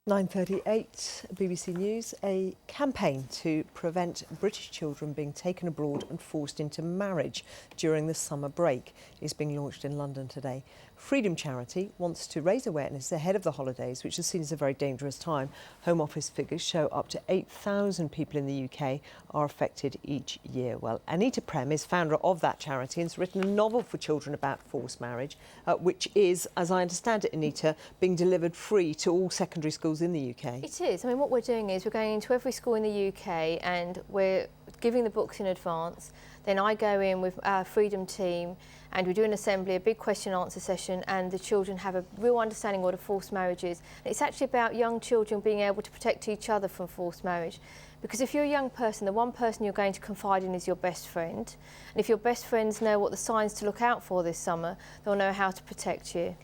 9:38 BBC News. A campaign to prevent British children being taken abroad and forced into marriage during the summer break is being launched in London today. Freedom Charity wants to raise awareness ahead of the holidays, which is seen as a very dangerous time. Home Office figures show up to 8,000 people in the UK are affected each year. Well, Aneeta Prem is founder of that charity and has written a novel for children about forced marriage, which is, as I understand it, Aneeta, being delivered free to all secondary schools in the UK. It is. I mean, what we're doing is we're going into every school in the UK and we're giving the books in advance. Then I go in with our Freedom team and we do an assembly, a big question and answer session, and the children have a real understanding of what a forced marriage is. And it's actually about young children being able to protect each other from forced marriage. Because if you're a young person, the one person you're going to confide in is your best friend. And if your best friends know what the signs to look out for this summer, they'll know how to protect you.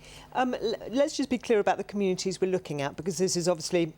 Let's just be clear about the communities we're looking at, because this is obviously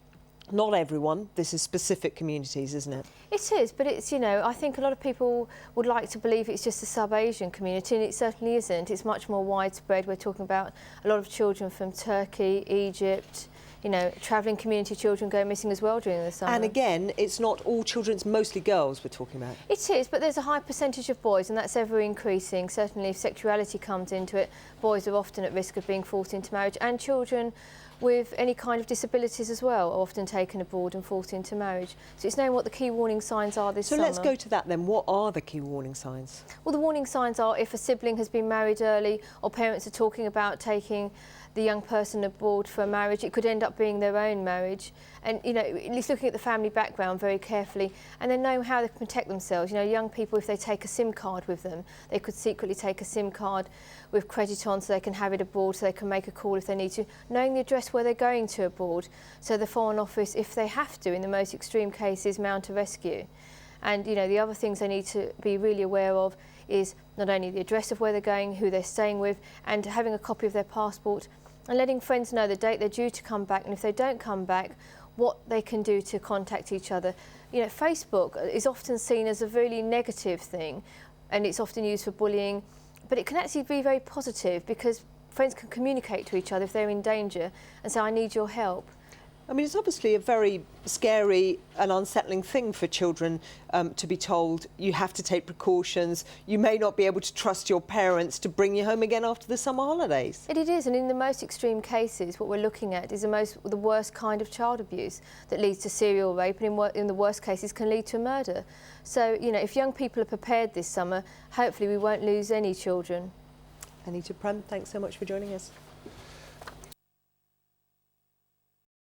not everyone. This is specific communities, isn't it? It is, but it's, you know, I think a lot of people would like to believe it's just a sub-Asian community, and it certainly isn't. It's much more widespread. We're talking about a lot of children from Turkey, Egypt. You know, travelling community children go missing as well during the summer. And again, it's not all children, it's mostly girls we're talking about. It is, but there's a high percentage of boys, and that's ever increasing. Certainly if sexuality comes into it, boys are often at risk of being forced into marriage, and children with any kind of disabilities as well are often taken abroad and forced into marriage. So it's knowing what the key warning signs are this summer. So let's go to that then. What are the key warning signs? Well, the warning signs are if a sibling has been married early, or parents are talking about taking the young person abroad for a marriage. It could end up being their own marriage. And, you know, at least looking at the family background very carefully, and then knowing how they can protect themselves. You know, young people, if they take a SIM card with them, they could secretly take a SIM card with credit on so they can have it abroad, so they can make a call if they need to. Knowing the address where they're going to abroad, so the Foreign Office, if they have to, in the most extreme cases, mount a rescue. And, you know, the other things they need to be really aware of is not only the address of where they're going, who they're staying with, and having a copy of their passport, and letting friends know the date they're due to come back, and if they don't come back, what they can do to contact each other. You know, Facebook is often seen as a really negative thing, and it's often used for bullying, but it can actually be very positive because friends can communicate to each other if they're in danger and say, I need your help. I mean, it's obviously a very scary and unsettling thing for children to be told you have to take precautions. You may not be able to trust your parents to bring you home again after the summer holidays. It is, and in the most extreme cases, what we're looking at is the worst kind of child abuse that leads to serial rape, and in the worst cases can lead to murder. So, you know, if young people are prepared this summer, hopefully we won't lose any children. Aneeta Prem, thanks so much for joining us.